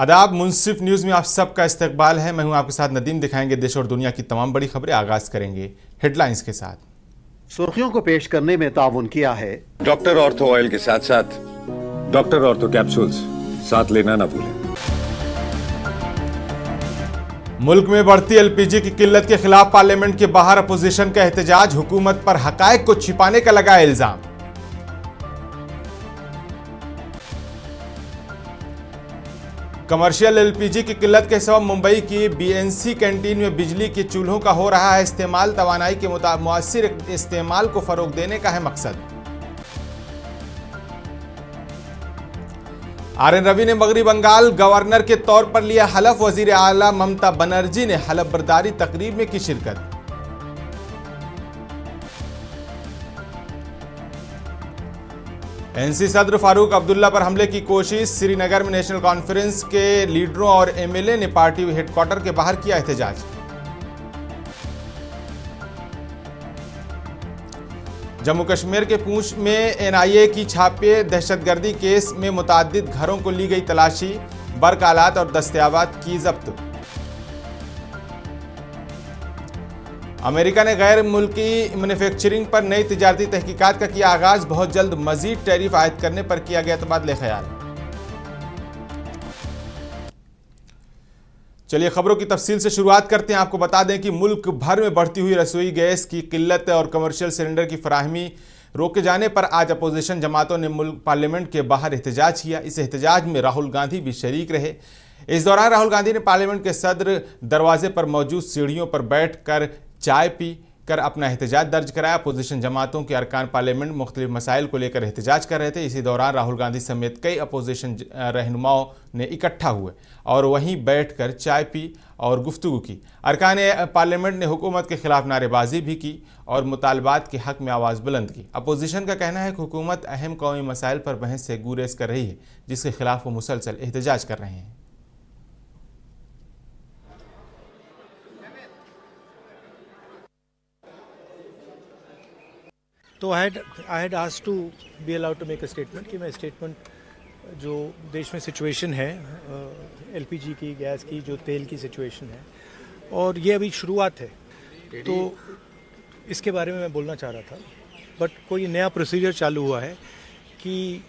आदाब, मुंसिफ न्यूज़ में आप सबका इस्तकबाल है। मैं हूं आपके साथ नदीम। दिखाएंगे देश और दुनिया की तमाम बड़ी खबरें। आगाज करेंगे हेडलाइंस के साथ। सुर्खियों को पेश करने में ताउन किया है डॉक्टर ऑर्थो ऑयल के साथ साथ डॉक्टर ऑर्थो कैप्सूल्स साथ लेना ना भूलें। मुल्क में बढ़ती एलपीजी की किल्लत के खिलाफ पार्लियामेंट के बाहर अपोजिशन का एहतजाज। हुकूमत पर हकायक को छिपाने का लगाया इल्जाम। कमर्शियल एलपीजी की किल्लत के सबब मुंबई की बीएनसी कैंटीन में बिजली के चूल्हों का हो रहा है इस्तेमाल। तवानाई के मुअस्सिर इस्तेमाल को फरोग देने का है मकसद। आरएन रवि ने मगरबी बंगाल गवर्नर के तौर पर लिया हलफ। वजीर आला ममता बनर्जी ने हलफ बर्दारी तकरीब में की शिरकत। एनसी सदर फारूक अब्दुल्ला पर हमले की कोशिश। श्रीनगर में नेशनल कॉन्फ्रेंस के लीडरों और एमएलए ने पार्टी हेडक्वार्टर के बाहर किया एहतजाज। जम्मू कश्मीर के पूंछ में एनआईए की छापे। दहशतगर्दी केस में मुताद्दिद घरों को ली गई तलाशी। बर्क आलात और दस्तयाबात की जब्त। अमेरिका ने गैर मुल्की मैन्युफैक्चरिंग पर नई तिजारती तहकीकात का किया आगाज। बहुत जल्द मजीद टैरिफ आयद करने पर किया गया तबादले ख्याल। चलिए खबरों की तफसील से शुरुआत करते हैं। आपको बता दें कि मुल्क भर में बढ़ती हुई रसोई गैस की किल्लत और कमर्शियल सिलेंडर की फराहमी रोके जाने पर आज अपोजिशन जमातों ने मुल्क पार्लियामेंट के बाहर एहतजाज किया। इस एहतजाज में राहुल गांधी भी शरीक रहे। इस दौरान राहुल गांधी ने पार्लियामेंट के सदर दरवाजे पर मौजूद सीढ़ियों पर बैठकर चाय पी कर अपना एहतजाज दर्ज कराया। अपोजिशन जमातों के अरकान पार्लियामेंट मुख्तलिफ मसाइल को लेकर एहतजाज कर रहे थे। इसी दौरान राहुल गांधी समेत कई अपोजिशन रहनुमाओं ने इकट्ठा हुए और वहीं बैठकर चाय पी और गुफ्तगू की। अरकान पार्लियामेंट ने हुकूमत के खिलाफ नारेबाजी भी की और मुतालबात के हक में आवाज़ बुलंद की। अपोजिशन का कहना है कि हुकूमत अहम कौमी मसाइल पर बहस से गुरेज कर रही है, जिसके खिलाफ वो मुसलसल एहतजाज कर रहे हैं। तो I had asked to be allowed to make a statement कि मैं स्टेटमेंट जो देश में सिचुएशन है एलपीजी की, गैस की, जो तेल की सिचुएशन है, और ये अभी शुरुआत है, तो इसके बारे में मैं बोलना चाह रहा था। बट कोई नया प्रोसीजर चालू हुआ है कि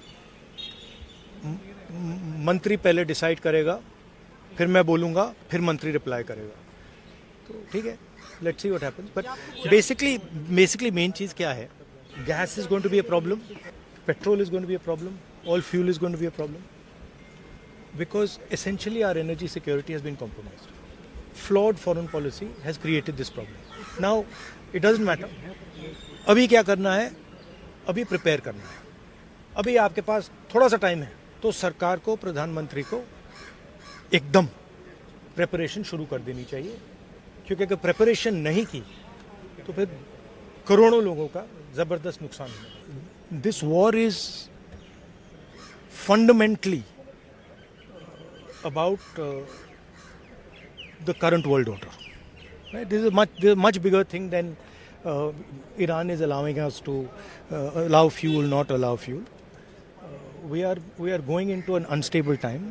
मंत्री पहले डिसाइड करेगा, फिर मैं बोलूँगा, फिर मंत्री रिप्लाई करेगा। तो ठीक है, let's see what happens. But basically main चीज़ क्या है? Gas is going to be a problem, petrol is going to be a problem, all fuel is going to be a problem, because essentially our energy security has been compromised. Flawed foreign policy has created this problem. Now, it doesn't matter. अभी क्या करना है? अभी prepare करना है। अभी आपके पास थोड़ा सा टाइम है, तो सरकार को, प्रधानमंत्री को एकदम प्रिपरेशन शुरू कर देनी चाहिए, क्योंकि अगर प्रिपरेशन नहीं की तो फिर करोड़ों लोगों का जबरदस्त नुकसान है। This war is fundamentally about the current world order. This is much bigger thing than Iran is allowing us to allow fuel, not allow fuel. We are going into an unstable time.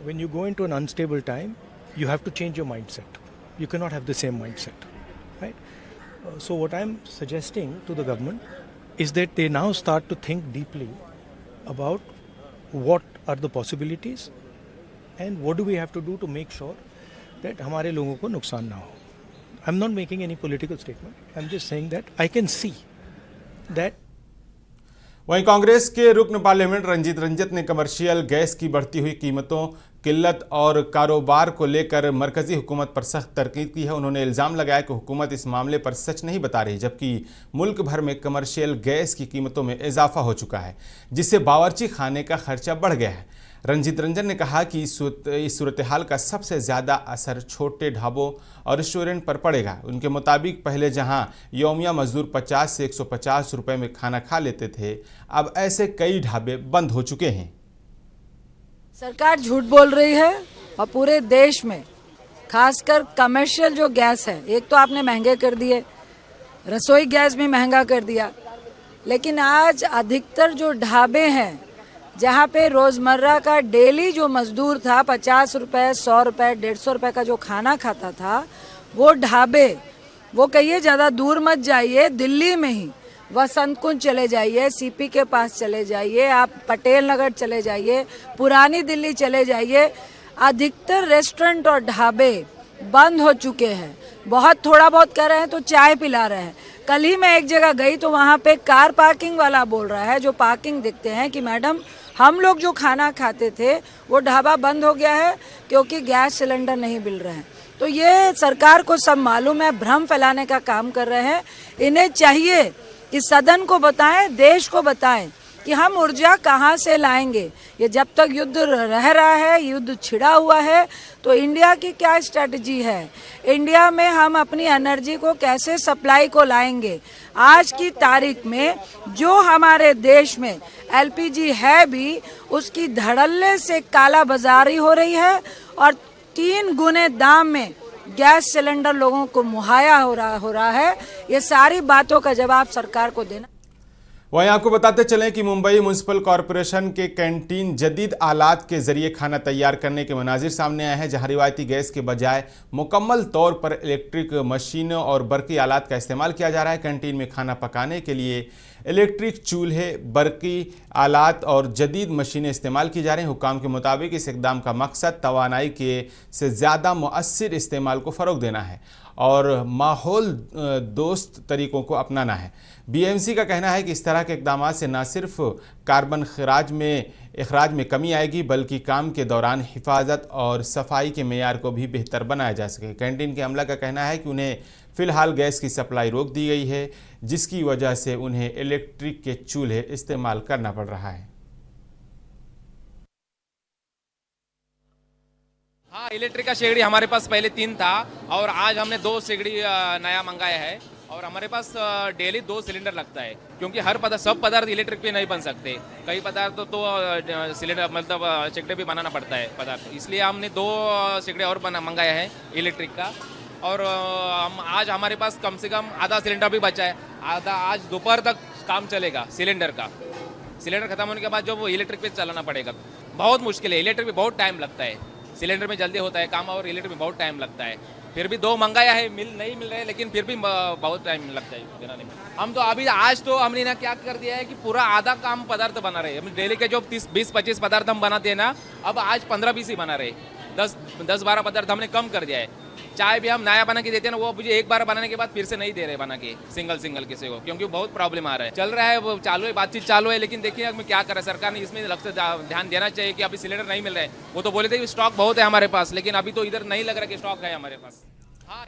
When you go into an unstable time, you have to change your mindset. You cannot have the same mindset, right? So what I'm suggesting to the government is that they now start to think deeply about what are the possibilities and what do we have to do to make sure that हमारे लोगों को नुकसान ना हो. I'm not making any political statement. I'm just saying that I can see that. वहीं कांग्रेस के रुकन parliament Ranjit Ranjan ने कमर्शियल गैस की बढ़ती हुई कीमतों, किल्लत और कारोबार को लेकर मरकजी हुकूमत पर सख्त तनकीद की है। उन्होंने इल्ज़ाम लगाया कि हुकूमत इस मामले पर सच नहीं बता रही, जबकि मुल्क भर में कमर्शियल गैस की कीमतों में इजाफा हो चुका है, जिससे बावर्ची खाने का खर्चा बढ़ गया है। रंजीत रंजन ने कहा कि इस सूरत हाल का सबसे ज़्यादा असर छोटे ढाबों और रेस्टोरेंट पर पड़ेगा। उनके मुताबिक पहले जहां यौमिया मजदूर 50 से 150 रुपए में खाना खा लेते थे, अब ऐसे कई ढाबे बंद हो चुके हैं। सरकार झूठ बोल रही है और पूरे देश में खासकर कमर्शियल जो गैस है, एक तो आपने महंगे कर दिए, रसोई गैस भी महंगा कर दिया, लेकिन आज अधिकतर जो ढाबे हैं जहाँ पे रोजमर्रा का डेली जो मजदूर था 50 रुपए, 100 रुपए, 150 रुपए का जो खाना खाता था, वो ढाबे, वो कहिए ज़्यादा दूर मत जाइए, दिल्ली में ही वसंत कुंज चले जाइए, सीपी के पास चले जाइए, आप पटेल नगर चले जाइए, पुरानी दिल्ली चले जाइए, अधिकतर रेस्टोरेंट और ढाबे बंद हो चुके हैं। बहुत थोड़ा बहुत कर रहे हैं तो चाय पिला रहे हैं। कल ही मैं एक जगह गई तो वहाँ पे कार पार्किंग वाला बोल रहा है, जो पार्किंग देखते हैं, कि मैडम हम लोग जो खाना खाते थे वो ढाबा बंद हो गया है क्योंकि गैस सिलेंडर नहीं मिल रहे हैं। तो ये सरकार को सब मालूम है, भ्रम फैलाने का काम कर रहे हैं। इन्हें चाहिए कि सदन को बताएं, देश को बताएं कि हम ऊर्जा कहाँ से लाएंगे। ये जब तक युद्ध रह रहा है, युद्ध छिड़ा हुआ है, तो इंडिया की क्या स्ट्रेटजी है, इंडिया में हम अपनी एनर्जी को कैसे सप्लाई को लाएंगे। आज की तारीख में जो हमारे देश में एलपीजी है भी, उसकी धड़ल्ले से काला बाजारी हो रही है और 3 गुने दाम में गैस सिलेंडर लोगों को मुहैया हो रहा है। ये सारी बातों का जवाब सरकार को देना। वहीं आपको बताते चलें कि मुंबई म्युनिसिपल कॉरपोरेशन के कैंटीन जदीद आलात के जरिए खाना तैयार करने के मनाजिर सामने आए हैं, जहां रिवायती गैस के बजाय मुकम्मल तौर पर इलेक्ट्रिक मशीनों और बरकी आलात का इस्तेमाल किया जा रहा है। कैंटीन में खाना पकाने के लिए इलेक्ट्रिक चूल्हे, बरकी आलात और जदीद मशीनें इस्तेमाल की जा रही हैं। हुक्काम के मुताबिक इस इकदाम का मकसद तवानाई के से ज़्यादा मुअस्सिर इस्तेमाल को फ़रोग़ देना है और माहौल दोस्त तरीक़ों को अपनाना है। बीएमसी का कहना है कि इस तरह के इक़दामात से न सिर्फ कार्बन अखराज में कमी आएगी, बल्कि काम के दौरान हिफाजत और सफाई के मेयार को भी बेहतर बनाया जा सके। कैंटीन के अमला का कहना है कि उन्हें फ़िलहाल गैस की सप्लाई रोक दी गई है, जिसकी वजह से उन्हें इलेक्ट्रिक के चूल्हे इस्तेमाल करना पड़ रहा है। हाँ, इलेक्ट्रिक का शेगड़ी हमारे पास पहले 3 था और आज हमने 2 शेगड़ी नया मंगाया है और हमारे पास डेली 2 सिलेंडर लगता है, क्योंकि सब पदार्थ इलेक्ट्रिक पे नहीं बन सकते। कई पदार्थ तो सिलेंडर मतलब शेगड़ी भी बनाना पड़ता है पदार्थ, इसलिए हमने 2 शेगड़ी और मंगाया है इलेक्ट्रिक का। और आज हमारे पास कम से कम आधा सिलेंडर भी बचा है, आधा आज दोपहर तक काम चलेगा सिलेंडर का। सिलेंडर खत्म होने के बाद जो वो इलेक्ट्रिक पे चलाना पड़ेगा। बहुत मुश्किल है, इलेक्ट्रिक में बहुत टाइम लगता है, सिलेंडर में जल्दी होता है काम और इलेक्ट्रिक में बहुत टाइम लगता है। फिर भी 2 मंगाया है, नहीं मिल रहे, लेकिन फिर भी बहुत टाइम लगता है बनाने में। हम तो अभी आज तो हमने ना क्या कर दिया है कि पूरा आधा काम पदार्थ बना रहे हैं। हम डेली के जो 20-25 पदार्थ हम बनाते हैं ना, अब आज 15-20 ही बना रहे। 10-12 पदार्थ हमने कम कर दिया है। चाय भी हम नया बना के देते हैं ना, वो मुझे एक बार बनाने के बाद फिर से नहीं दे रहे बना के सिंगल किसी को, क्योंकि बहुत प्रॉब्लम आ रहा है। चल रहा है, वो चालू है, बातचीत चालू है, लेकिन देखिए अब क्या कर रहा है सरकार ने, इसमें ध्यान देना चाहिए कि अभी सिलेंडर नहीं मिल रहा है। वो तो बोले थे स्टॉक बहुत है हमारे पास, लेकिन अभी तो इधर नहीं लग रहा कि स्टॉक है हमारे पास। हाँ,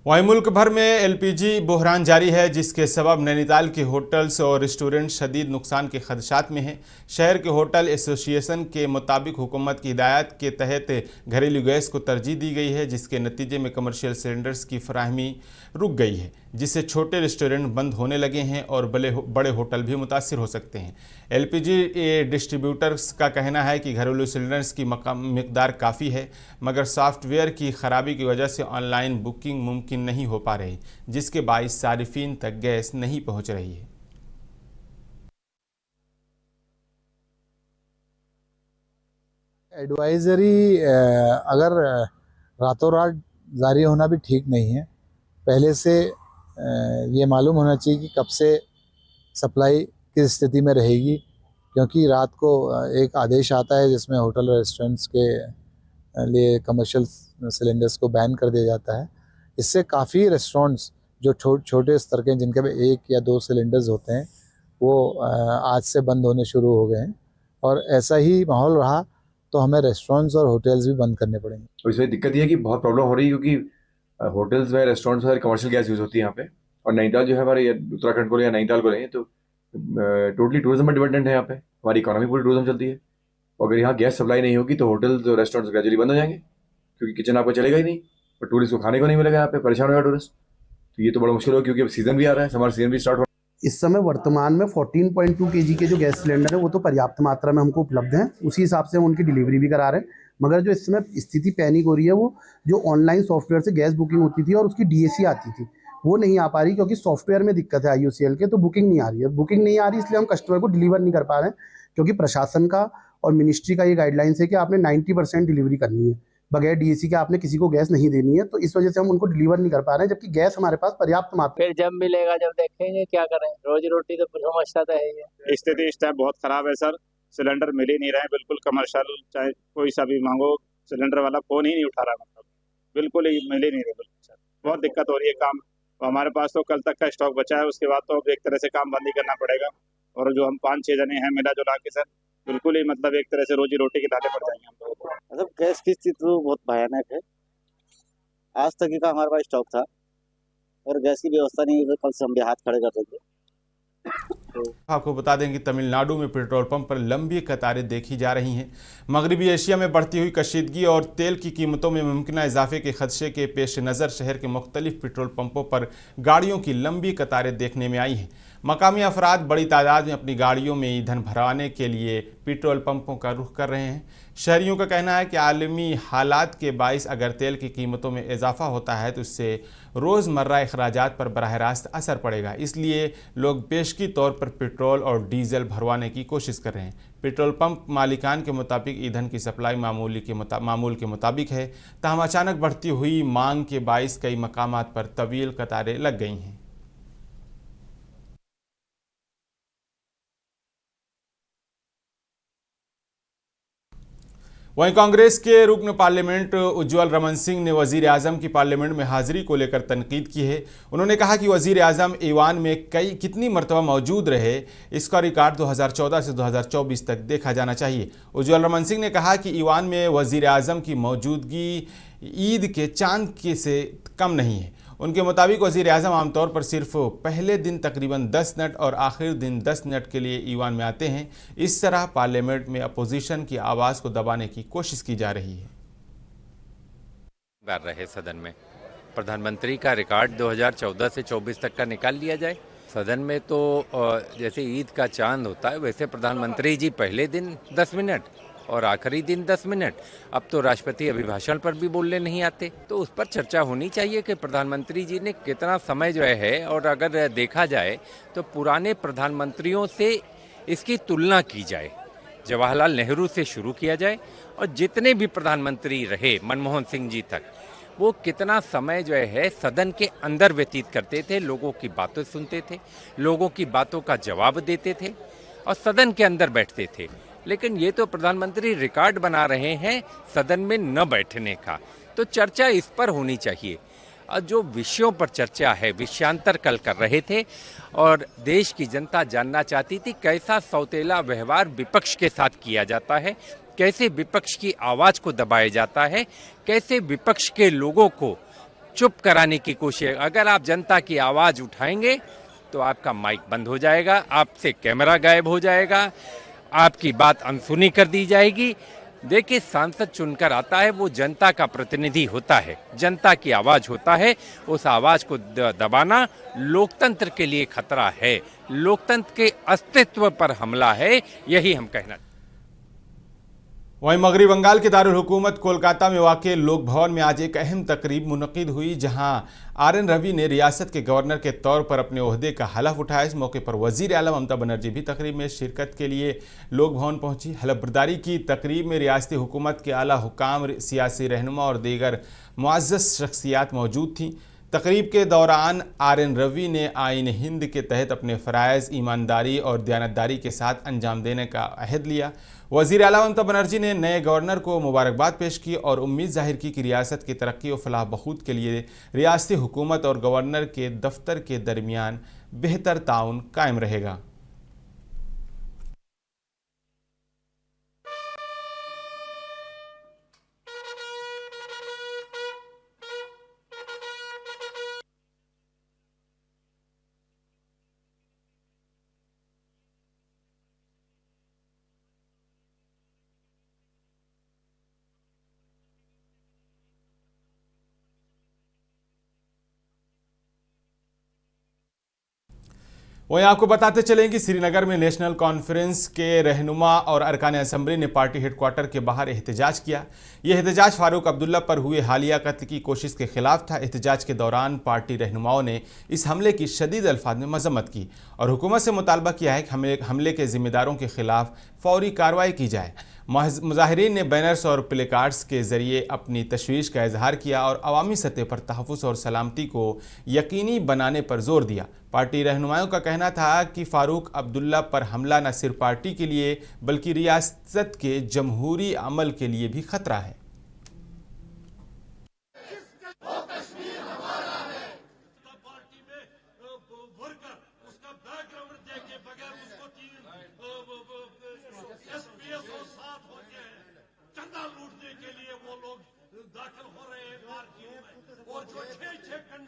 वहीं मुल्क भर में एलपीजी बहरान जारी है, जिसके सबब नैनीताल के होटल्स और रेस्टोरेंट शदीद नुकसान के खदशात में हैं। शहर के होटल एसोसिएशन के मुताबिक हुकूमत की हिदायत के तहत घरेलू गैस को तरजीह दी गई है, जिसके नतीजे में कमर्शियल सिलेंडर्स की फराहमी रुक गई है, जिससे छोटे रेस्टोरेंट बंद होने लगे हैं और बड़े होटल भी मुतासिर हो सकते हैं। एलपीजी डिस्ट्रीब्यूटर्स का कहना है कि घरेलू सिलेंडर्स की मकदार काफ़ी है, मगर सॉफ्टवेयर की ख़राबी की वजह से ऑनलाइन बुकिंग मुमकिन नहीं हो पा रही, जिसके बाइस सारिफीन तक गैस नहीं पहुंच रही है। एडवाइजरी अगर रातों रात जारी होना भी ठीक नहीं है। पहले से ये मालूम होना चाहिए कि कब से सप्लाई किस स्थिति में रहेगी, क्योंकि रात को एक आदेश आता है जिसमें होटल और रेस्टोरेंट्स के लिए कमर्शियल सिलेंडर्स को बैन कर दिया जाता है। इससे काफ़ी रेस्टोरेंट्स जो छोटे स्तर के, जिनके में 1 या 2 सिलेंडर्स होते हैं, वो आज से बंद होने शुरू हो गए हैं। और ऐसा ही माहौल रहा तो हमें रेस्टोरेंट्स और होटल्स भी बंद करने पड़ेंगे। तो इसमें दिक्कत ये है कि बहुत प्रॉब्लम हो रही है, क्योंकि होटल्स में, रेस्टोरेंट्स में कमर्शियल गैस यूज़ होती है यहाँ पे। और नैनीताल जो है हमारे उत्तराखंड को या नैनीताल को लें तो टोटली टूरिज्म पर डिपेंडेंट है। यहाँ पे हमारी इकोनॉमी पूरी टूरिज्म चलती है। और अगर यहाँ गैस सप्लाई नहीं होगी तो होटल्स और रेस्टोरेंट्स ग्रेजुअली बंद हो जाएंगे, क्योंकि किचन आपको चलेगा ही नहीं और टूरिस्ट को खाने को नहीं मिलेगा, यहाँ पे परेशान होगा टूरिस्ट। तो ये तो बड़ा मुश्किल होगा, क्योंकि अब सीजन भी आ रहा है, समर सीजन भी स्टार्ट हो रहा है। इस समय वर्तमान में 14.2 kg के जो गैस सिलेंडर है वो तो पर्याप्त मात्रा में हमको उपलब्ध हैं, उसी हिसाब से हम उनकी डिलीवरी भी करा रहे हैं। मगर जो इस समय स्थिति पैनिक हो रही है, वो जो ऑनलाइन सॉफ्टवेयर से गैस बुकिंग होती थी और उसकी DAC आती थी, वो नहीं आ पा रही क्योंकि सॉफ्टवेयर में दिक्कत है IOCL के, तो बुकिंग नहीं आ रही है। बुकिंग नहीं आ रही इसलिए हम कस्टमर को डिलीवर नहीं कर पा रहे हैं, क्योंकि प्रशासन का और मिनिस्ट्री का ये गाइडलाइंस है कि आपने 90% डिलीवरी करनी है, बगैर DAC के आपने किसी को गैस नहीं देनी है। तो इस वजह से हम उनको डिलीवर नहीं कर पा रहे हैं, जबकि गैस हमारे पास पर्याप्त मात्रा। फिर जब मिलेगा जब देखेंगे, क्या करें, रोजी रोटी तो समस्या तो है ही। स्थिति इस टाइम बहुत खराब है सर, सिलेंडर मिल ही नहीं रहे हैं बिल्कुल। कमर्शियल चाहे कोई सा भी मांगो, सिलेंडर वाला फोन ही नहीं उठा रहा, मतलब बिल्कुल ही मिल ही नहीं रहे बिल्कुल सर। बहुत दिक्कत हो रही है काम। तो हमारे पास तो कल तक का स्टॉक बचा है, उसके बाद तो अब एक तरह से काम बंद ही करना पड़ेगा। और जो हम 5-6 जने हैं मिला जुला के सर, बिल्कुल ही मतलब एक तरह से रोजी रोटी के लाले पड़ जाएंगे हम लोगों को। मतलब गैस की स्थिति तो बहुत भयानक है। आज तक का हमारे पास स्टॉक था और गैस की व्यवस्था नहीं है, तो कल से हम भी हाथ खड़े कर देंगे। आपको बता दें कि तमिलनाडु में पेट्रोल पंप पर लंबी कतारें देखी जा रही हैं। मगरबी एशिया में बढ़ती हुई कशीदगी और तेल की कीमतों में मुमकिन इजाफे के खदशे के पेश नज़र शहर के मुख्तलिफ पेट्रोल पंपों पर गाड़ियों की लंबी कतारें देखने में आई हैं। मकामी अफराद बड़ी तादाद में अपनी गाड़ियों में ईंधन भराने के लिए पेट्रोल पंपों का रुख कर रहे हैं। शहरियों का कहना है कि आलमी हालात के बाइस अगर तेल की कीमतों में इजाफा होता है तो इससे रोज़मर्रा अखराजात पर बराह रास्त असर पड़ेगा। इसलिए लोग पेशगी तौर पर पेट्रोल और डीजल भरवाने की कोशिश कर रहे हैं। पेट्रोल पंप मालिकान के मुताबिक ईंधन की सप्लाई मामूल के मुताबिक है, ताहम अचानक बढ़ती हुई मांग के बाइस कई मकामात पर तवील कतारें लग गई हैं। वहीं कांग्रेस के रुकन पार्लियामेंट उज्ज्वल रमन सिंह ने वजीर आजम की पार्लियामेंट में हाजिरी को लेकर तनकीद की है। उन्होंने कहा कि वजीर आजम ईवान में कितनी मरतबा मौजूद रहे, इसका रिकॉर्ड 2014 से 2024 तक देखा जाना चाहिए। उज्ज्वल रमन सिंह ने कहा कि ईवान में वजीर आजम की मौजूदगी ईद के चांद के से कम नहीं है। उनके मुताबिक वज़ीर आज़म आमतौर पर सिर्फ पहले दिन तकरीबन 10 मिनट और आखिरी दिन 10 मिनट के लिए ईवान में आते हैं। इस तरह पार्लियामेंट में अपोजिशन की आवाज़ को दबाने की कोशिश की जा रही है। बार रहे सदन में, प्रधानमंत्री का रिकॉर्ड 2014 से 24 तक का निकाल लिया जाए। सदन में तो जैसे ईद का चांद होता है वैसे प्रधानमंत्री जी पहले दिन 10 मिनट और आखिरी दिन 10 मिनट। अब तो राष्ट्रपति अभिभाषण पर भी बोलने नहीं आते, तो उस पर चर्चा होनी चाहिए कि प्रधानमंत्री जी ने कितना समय जो है। और अगर देखा जाए तो पुराने प्रधानमंत्रियों से इसकी तुलना की जाए, जवाहरलाल नेहरू से शुरू किया जाए और जितने भी प्रधानमंत्री रहे मनमोहन सिंह जी तक, वो कितना समय जो है सदन के अंदर व्यतीत करते थे, लोगों की बातें सुनते थे, लोगों की बातों का जवाब देते थे और सदन के अंदर बैठते थे। लेकिन ये तो प्रधानमंत्री रिकॉर्ड बना रहे हैं सदन में न बैठने का, तो चर्चा इस पर होनी चाहिए। और जो विषयों पर चर्चा है, विषयांतर कल कर रहे थे और देश की जनता जानना चाहती थी कैसा सौतेला व्यवहार विपक्ष के साथ किया जाता है, कैसे विपक्ष की आवाज़ को दबाया जाता है, कैसे विपक्ष के लोगों को चुप कराने की कोशिश। अगर आप जनता की आवाज़ उठाएंगे तो आपका माइक बंद हो जाएगा, आपसे कैमरा गायब हो जाएगा, आपकी बात अनसुनी कर दी जाएगी। देखिए, सांसद चुनकर आता है, वो जनता का प्रतिनिधि होता है, जनता की आवाज़ होता है। उस आवाज़ को दबाना लोकतंत्र के लिए खतरा है, लोकतंत्र के अस्तित्व पर हमला है, यही हम कहना। वहीं मगरबी बंगाल के दारुल हुकूमत कोलकाता में वाक़ लोक भवन में आज एक अहम तकरीब मुनक़िद हुई, जहां RN रवि ने रियासत के गवर्नर के तौर पर अपने ओहदे का हलफ उठाया। इस मौके पर वज़ीर आला ममता बनर्जी भी तकरीब में शिरकत के लिए लोक भवन पहुंची। हलफबरदारी की तकरीब में रियासती हुकूमत के आला हुकाम, सियासी रहनुमा और दीगर मुअज़्ज़ज़ शख्सियात मौजूद थीं। तकरीब के दौरान RN रवि ने आईन हिंद के तहत अपने फ़राइज़ ईमानदारी और दयानतदारी के साथ अंजाम देने का अहद लिया। वज़ीर आला ममता बनर्जी ने नए गवर्नर को मुबारकबाद पेश की और उम्मीद जाहिर की कि रियासत की तरक्की और फलाह बहूद के लिए रियासती हुकूमत और गवर्नर के दफ्तर के दरमियान बेहतर ताउन कायम रहेगा। वहीं आपको बताते चलें कि श्रीनगर में नेशनल कॉन्फ्रेंस के रहनुमा और अरकान असेंबली ने पार्टी हेडक्वार्टर के बाहर एहतजाज किया। यह एहतजाज फारूक अब्दुल्ला पर हुए हालिया कत्ल की कोशिश के खिलाफ था। एहतजाज के दौरान पार्टी रहनुमाओं ने इस हमले की शदीद अल्फाज में मजम्मत की और हुकूमत से मुतालबा किया है कि हमले के जिम्मेदारों के खिलाफ फौरी कार्रवाई की जाए। मुजाहिरीन ने बैनर्स और प्लेकार्ड्स के जरिए अपनी तशवीश का इजहार किया और अवामी सतह पर तहफ़्फ़ुज़ और सलामती को यकीनी बनाने पर जोर दिया। पार्टी रहनुमाओं का कहना था कि फ़ारूक अब्दुल्ला पर हमला न सिर्फ पार्टी के लिए बल्कि रियासत के जमहूरी अमल के लिए भी खतरा है।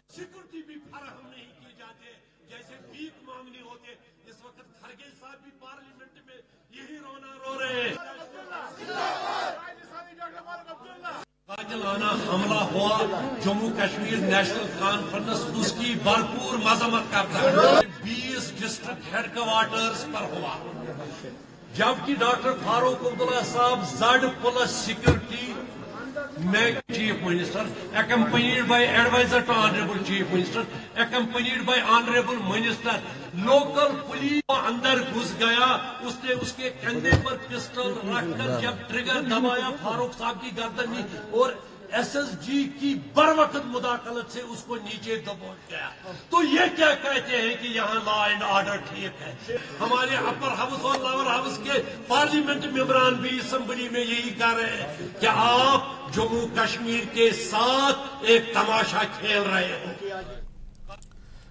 सिक्योरिटी भी फराहम नहीं की जाती, जैसे भीख मांगनी होती। इस वक्त खरगे साहब भी पार्लियामेंट में यही रोना रो रहे हैं। कातिलाना हमला हुआ, जम्मू कश्मीर नेशनल कॉन्फ्रेंस उसकी भरपूर मजम्मत करता है। 20 डिस्ट्रिक्ट हेडक्वार्टर्स पर हुआ, जबकि डॉक्टर फारूक अब्दुल्ला साहब Z+ सिक्योरिटी में chief minister, accompanied by advisor to honorable chief minister, accompanied by honorable minister, local police अंदर घुस गया। उसने उसके कंधे पर पिस्टल रखकर जब ट्रिगर दबाया, फारूक साहब की गर्दन में और SSG की बरवकत मुदाखलत से उसको नीचे दबोच गया। तो ये क्या कहते हैं कि यहाँ लॉ एंड ऑर्डर ठीक है? हमारे अपर हाउस और लोअर हाउस के पार्लियामेंट मेंबरान भी असेंबली में यही कह रहे हैं कि आप जम्मू कश्मीर के साथ एक तमाशा खेल रहे हैं।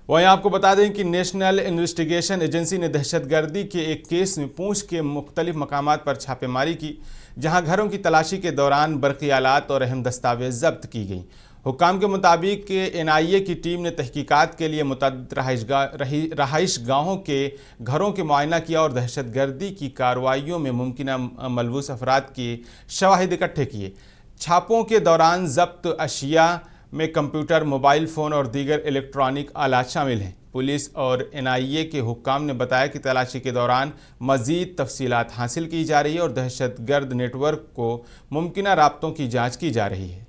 वहीं आपको बता दें कि नेशनल इन्वेस्टिगेशन एजेंसी ने दहशतगर्दी के एक केस में पूंछ के मुख्तलिफ मकामात पर छापेमारी की, जहां घरों की तलाशी के दौरान बरक़ी आलात और अहम दस्तावेज जब्त की गई। हुक्काम के मुताबिक NIA की टीम ने तहकीकात के लिए मुतअद्दिद रहाइश गाहों के घरों के मुआयना किया और दहशतगर्दी की कार्रवाइयों में मुमकिना मलवूस अफराद के शवाहिद इकट्ठे किए। छापों के दौरान जब्त अशिया में कंप्यूटर, मोबाइल फ़ोन और दीगर इलेक्ट्रॉनिक आलात शामिल हैं। पुलिस और NIA के हुक्काम ने बताया कि तलाशी के दौरान मज़ीद तफसीलात हासिल की जा रही है और दहशतगर्द नेटवर्क को मुमकिना राब्तों की जांच की जा रही है।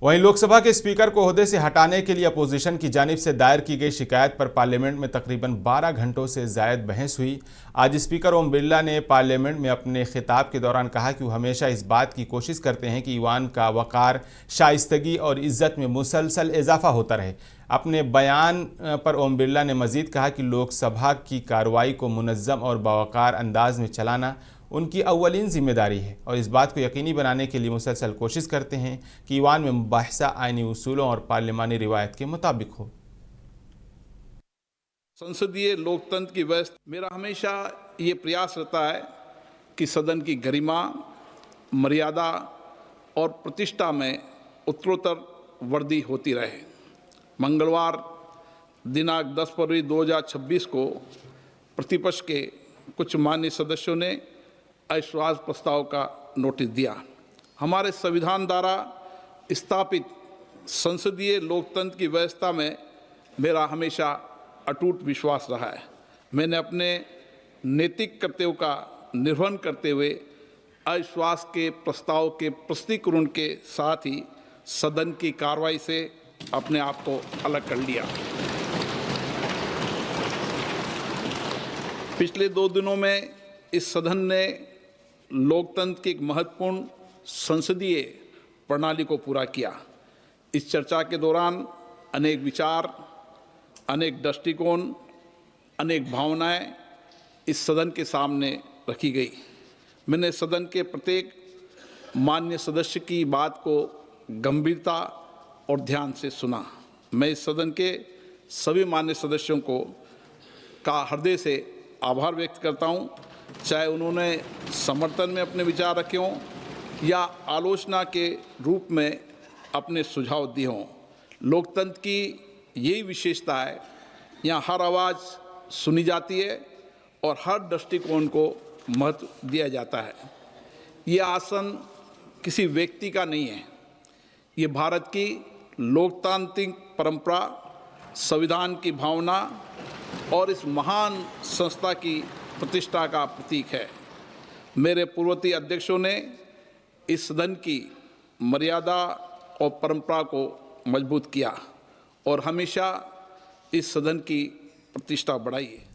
वहीं लोकसभा के स्पीकर को ओहदे से हटाने के लिए अपोजिशन की जानिब से दायर की गई शिकायत पर पार्लियामेंट में तकरीबन 12 घंटों से ज़ायद बहस हुई। आज स्पीकर ओम बिरला ने पार्लियामेंट में अपने खिताब के दौरान कहा कि वो हमेशा इस बात की कोशिश करते हैं कि ईवान का वक़ार, शाइस्तगी और इज़्ज़त में मुसलसल इजाफा होता रहे। अपने बयान पर ओम बिरला ने मज़ीद कहा कि लोकसभा की कार्रवाई को मुनज़्ज़म और बावक़ार अंदाज में चलाना उनकी अव्वलीन जिम्मेदारी है और इस बात को यकीनी बनाने के लिए मुसलसल कोशिश करते हैं कि ईवान में मुबाहिसा आईनी उसूलों और पार्लिमानी रिवायत के मुताबिक हो। संसदीय लोकतंत्र की व्यवस्था, मेरा हमेशा ये प्रयास रहता है कि सदन की गरिमा, मर्यादा और प्रतिष्ठा में उत्तरोत्तर वृद्धि होती रहे। मंगलवार दिनांक 10 फरवरी 2026 को प्रतिपक्ष के कुछ माननीय सदस्यों ने अविश्वास प्रस्ताव का नोटिस दिया। हमारे संविधान द्वारा स्थापित संसदीय लोकतंत्र की व्यवस्था में मेरा हमेशा अटूट विश्वास रहा है। मैंने अपने नैतिक कर्तव्यों का निर्वहन करते हुए अविश्वास के प्रस्ताव के प्रस्तुतीकरण के साथ ही सदन की कार्रवाई से अपने आप को अलग कर लिया। पिछले 2 दिनों में इस सदन ने लोकतंत्र की एक महत्वपूर्ण संसदीय प्रणाली को पूरा किया। इस चर्चा के दौरान अनेक विचार, अनेक दृष्टिकोण, अनेक भावनाएं इस सदन के सामने रखी गई। मैंने सदन के प्रत्येक माननीय सदस्य की बात को गंभीरता और ध्यान से सुना। मैं इस सदन के सभी माननीय सदस्यों का हृदय से आभार व्यक्त करता हूं, चाहे उन्होंने समर्थन में अपने विचार रखे हों या आलोचना के रूप में अपने सुझाव दिए हों। लोकतंत्र की यही विशेषता है, यहाँ हर आवाज़ सुनी जाती है और हर दृष्टिकोण को महत्व दिया जाता है। ये आसन किसी व्यक्ति का नहीं है, ये भारत की लोकतांत्रिक परंपरा, संविधान की भावना और इस महान संस्था की प्रतिष्ठा का प्रतीक है। मेरे पूर्ववर्ती अध्यक्षों ने इस सदन की मर्यादा और परंपरा को मजबूत किया और हमेशा इस सदन की प्रतिष्ठा बढ़ाई है।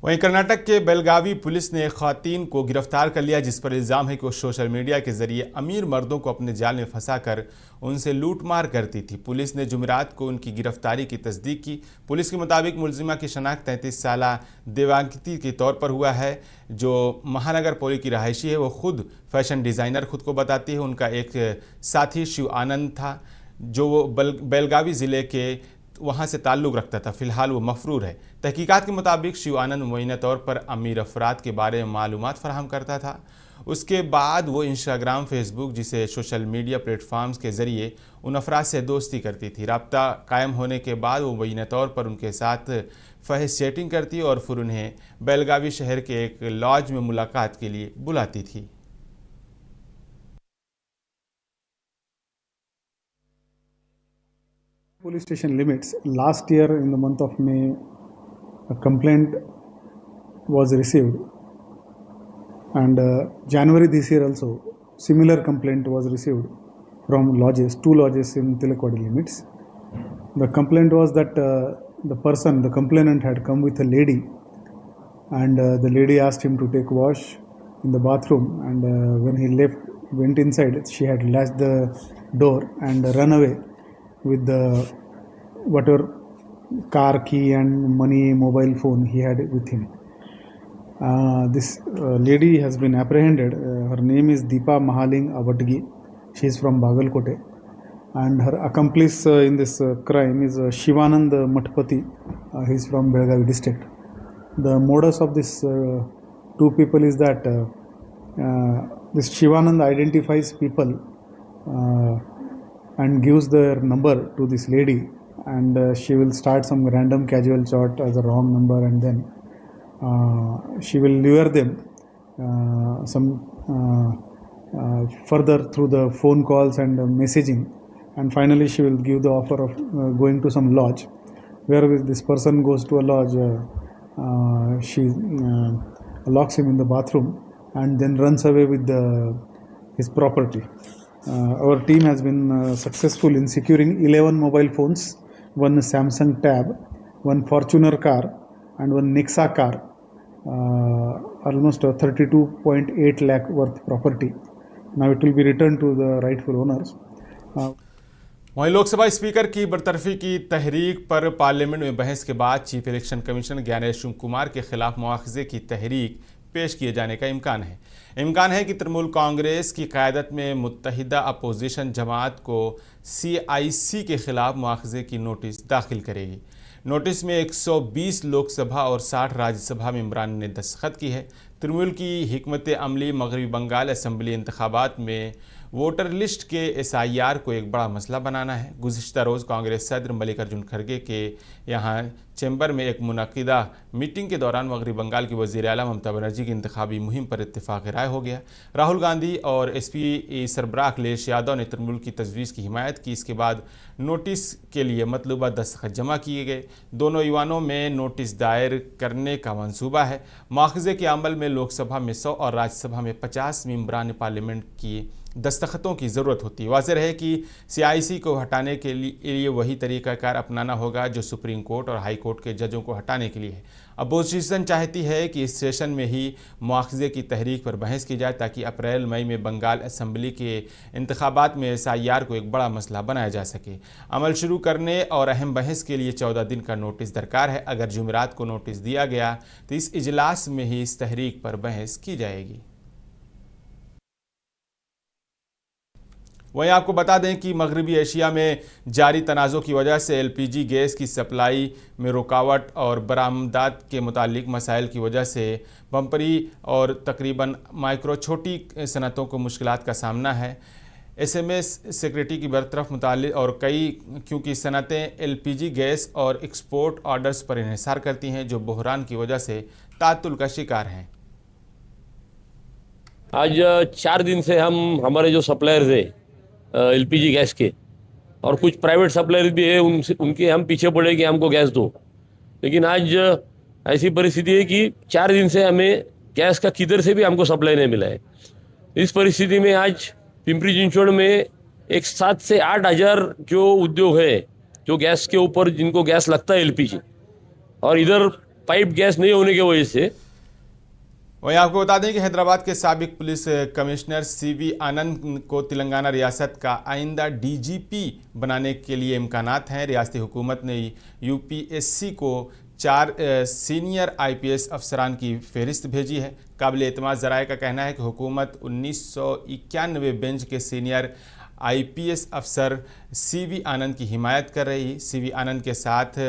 वहीं कर्नाटक के बेलगावी पुलिस ने एक खवातीन को गिरफ्तार कर लिया जिस पर इल्ज़ाम है कि वो सोशल मीडिया के जरिए अमीर मर्दों को अपने जाल में फंसाकर उनसे लूटमार करती थी। पुलिस ने जुमेरात को उनकी गिरफ्तारी की तस्दीक की। पुलिस के मुताबिक मुलजिमा की शनाख्त 33 साला देवांगती के तौर पर हुआ है, जो महानगर पौली की रहायशी है। वो खुद फैशन डिज़ाइनर खुद को बताती है। उनका एक साथी शिव आनंद था जो वो बेलगावी ज़िले के वहाँ से ताल्लुक़ रखता था। फ़िलहाल वो मफरूर है। तहकीकात के मुताबिक शिव आनंद मुबैना तौर पर अमीर अफराद के बारे में मालूमात फराहम करता था। उसके बाद वो इंस्टाग्राम, फेसबुक जिसे सोशल मीडिया प्लेटफॉर्म्स के ज़रिए उन अफराद से दोस्ती करती थी। राब्ता कायम होने के बाद वो मुबैना तौर पर उनके साथ फहश चैटिंग करती और फिर उन्हें बेलगावी शहर के एक लॉज में मुलाकात के लिए बुलाती थी। Police station limits. Last year in the month of May, a complaint was received, and January this year also similar complaint was received from lodges, 2 lodges in Tilakwadi limits. The complaint was that the complainant had come with a lady, and the lady asked him to take wash in the bathroom, and when he went inside, she had latched the door and run away with the whatever car key and money, mobile phone he had with him. This lady has been apprehended. Her name is Deepa Mahaling Avatgi. She is from Bagalkote, and her accomplice in this crime is Shivanand Matpati. He is from Belgavi district. The modus of this 2 people is that this Shivanand identifies people and gives their number to this lady, and she will start some random casual chat as a wrong number, and then she will lure them further through the phone calls and messaging, and finally she will give the offer of going to some lodge. Where this person goes to a lodge, she locks him in the bathroom and then runs away with his property. Our team has been successful in securing 11 mobile phones, 1 Samsung Tab, 1 Fortuner car, and 1 Nexa car, almost 32.8 lakh worth property. Now it will be returned to the rightful owners. वहीं Lok Sabha speaker की बरतरफी की तहरीक पर parliament में बहस के बाद chief election commissioner Gyanesh Kumar के खिलाफ मुआखजे की तहरीक पेश किए जाने का इम्कान है कि तृणमूल कांग्रेस की क़यादत में मुत्तहिदा अपोजिशन जमात को CIC के खिलाफ मुआखजे की नोटिस दाखिल करेगी। नोटिस में 120 लोकसभा और 60 राज्यसभा मेंबरान ने दस्तखत की है। तृणमूल की हिकमत अमली मगरबी बंगाल असम्बली इंतखाबात में वोटर लिस्ट के SIR को एक बड़ा मसला बनाना है। गुज़िश्ता रोज़ कांग्रेस सदर मल्लिकार्जुन खड़गे के यहाँ चैम्बर में एक मुनक़िदा मीटिंग के दौरान मगरबी बंगाल की वज़ीर आला ममता बनर्जी की इंतखाबी मुहिम पर इत्तेफाक राय हो गया। राहुल गांधी और SP सरबराह अखिलेश यादव ने तृणमूल की तजवीज़ की हिमायत की। इसके बाद नोटिस के लिए मतलूबा दस्तखत जमा किए गए। दोनों ईवानों में नोटिस दायर करने का मंसूबा है। मुआखज़े के अमल में लोकसभा में 100 और राज्यसभा में 50 मेंबरान पार्लियामेंट की दस्तखतों की ज़रूरत होती है। वाज़ेह है कि CIC को हटाने के लिए वही तरीक़ाकार अपनाना होगा जो सुप्रीम कोर्ट और हाई कोर्ट के जजों को हटाने के लिए है। अपोजिशन चाहती है कि इस सेशन में ही मुआखज़े की तहरीक पर बहस की जाए ताकि अप्रैल मई में बंगाल असम्बली के इंतखाबात में SIR को एक बड़ा मसला बनाया जा सके। अमल शुरू करने और अहम बहस के लिए 14 दिन का नोटिस दरकार है। अगर जुमेरात को नोटिस दिया गया तो इस इजलास में ही इस तहरीक पर बहस की जाएगी। वहीं आपको बता दें कि मगरबी एशिया में जारी तनाज़ों की वजह से LPG गैस की सप्लाई में रुकावट और बरामदात के मुतालिक मसाइल की वजह से बम्परी और तकरीबन माइक्रो छोटी सनतों को मुश्किलात का सामना है। SMS सेक्रेटरी की बरतरफ मुतालिक और क्योंकि सनतें LPG गैस और एक्सपोर्ट ऑर्डर्स पर इन्हिसार करती हैं जो बहरान की वजह से तातुल का शिकार हैं। आज 4 दिन से हमारे जो सप्लायर्स है एलपीजी गैस के और कुछ प्राइवेट सप्लायर भी है उनके हम पीछे पड़े कि हमको गैस दो, लेकिन आज ऐसी परिस्थिति है कि 4 दिन से हमें गैस का किधर से भी हमको सप्लाई नहीं मिला है। इस परिस्थिति में आज पिंपरी चिंचवड़ में एक 7 से 8 हज़ार जो उद्योग है जो गैस के ऊपर जिनको गैस लगता है एलपीजी, और इधर पाइप गैस नहीं होने की वजह से। वहीं आपको बता दें कि हैदराबाद के साबिक पुलिस कमिश्नर सीवी आनंद को तेलंगाना रियासत का आइंदा डीजीपी बनाने के लिए इम्कानात हैं। रियासती हुकूमत ने यूपीएससी को 4 सीनियर आईपीएस अफसरान की फहरिस्त भेजी है। काबिल-ए-एतमाद ज़राए का कहना है कि हुकूमत 1991 बेंच के सीनियर आईपीएस अफसर सीवी आनंद की हिमायत कर रही। सीवी आनंद के साथ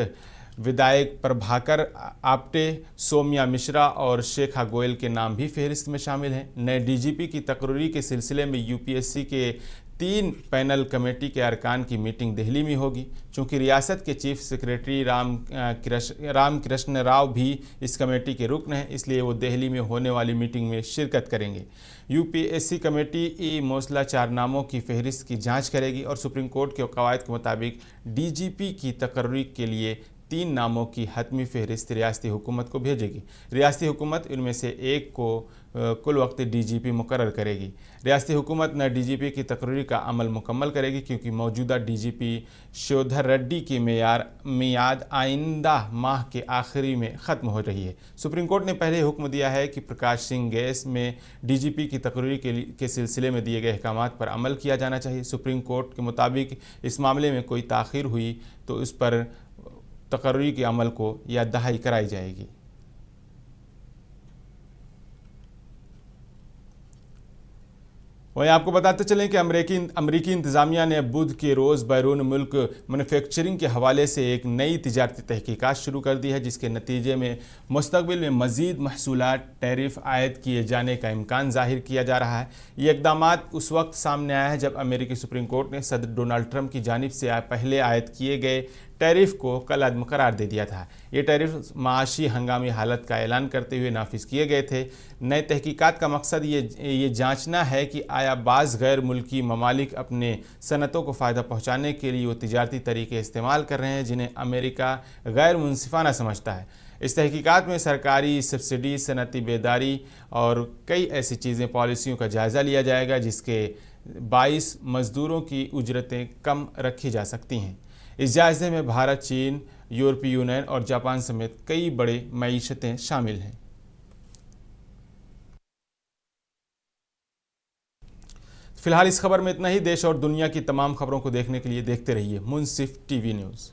विधायक प्रभाकर आप्टे, सोम्या मिश्रा और शेखा गोयल के नाम भी फहरिस्त में शामिल हैं। नए डीजीपी की तकर्री के सिलसिले में यूपीएससी के 3 पैनल कमेटी के अरकान की मीटिंग दिल्ली में होगी। चूँकि रियासत के चीफ सेक्रेटरी राम कृष्ण राव भी इस कमेटी के रुकन हैं, इसलिए वो दिल्ली में होने वाली मीटिंग में शिरकत करेंगे। यूपीएससी कमेटी मौसला 4 नामों की फहरिस्त की जांच करेगी और सुप्रीम कोर्ट के कवायद के मुताबिक डीजीपी की तकर्री के लिए 3 नामों की हतमी फहरिस्त रियासती हुकूमत को भेजेगी। रियासती हुकूमत इनमें से एक को कुल वक्त डीजीपी मुकर्रर करेगी। रियासती हुकूमत न डीजीपी की तकर्री का अमल मुकम्मल करेगी क्योंकि मौजूदा डीजीपी श्रीधर रेड्डी की मियाद आइंदा माह के आखिरी में ख़त्म हो रही है। सुप्रीम कोर्ट ने पहले हुक्म दिया है कि प्रकाश सिंह गैस में डीजीपी की तकर्री के सिलसिले में दिए गए अहकामात पर अमल किया जाना चाहिए। सुप्रीम कोर्ट के मुताबिक इस मामले में कोई ताख़ीर हुई तो उस पर तकर्री के अमल को याद दहाई कराई जाएगी। वहीं आपको बताते चलें कि अमरीकी इंतज़ामिया ने बुध के रोज़ बैरून मुल्क मैन्युफैक्चरिंग के हवाले से एक नई तिजारती तहकीकात शुरू कर दी है, जिसके नतीजे में मुस्तक़बिल में मज़ीद महसूलात टैरिफ आयद किए जाने का इम्कान ज़ाहिर किया जा रहा है। ये इक़दामात उस वक्त सामने आया है जब अमेरिकी सुप्रीम कोर्ट ने सदर डोनाल्ड ट्रंप की जानिब से पहले आयद किए गए टैरिफ को कल अदम करार दे दिया था। ये टैरिफ माशी हंगामी हालत का ऐलान करते हुए नाफिज किए गए थे। नए तहकीकात का मकसद ये जांचना है कि आया बाज़ गैर मुल्की ममालिक अपने सनतों को फ़ायदा पहुंचाने के लिए वो तिजारती तरीके इस्तेमाल कर रहे हैं जिन्हें अमेरिका गैर मुनसिफाना समझता है। इस तहकीकात में सरकारी सब्सिडी, सनती बेदारी और कई ऐसी चीज़ें, पॉलिसियों का जायज़ा लिया जाएगा जिसके बाइस मज़दूरों की उजरतें कम रखी जा सकती हैं। इस जायजे में भारत, चीन, यूरोपीय यूनियन और जापान समेत कई बड़े मईशतें शामिल हैं। फिलहाल इस खबर में इतना ही। देश और दुनिया की तमाम खबरों को देखने के लिए देखते रहिए मुंसिफ टीवी न्यूज़।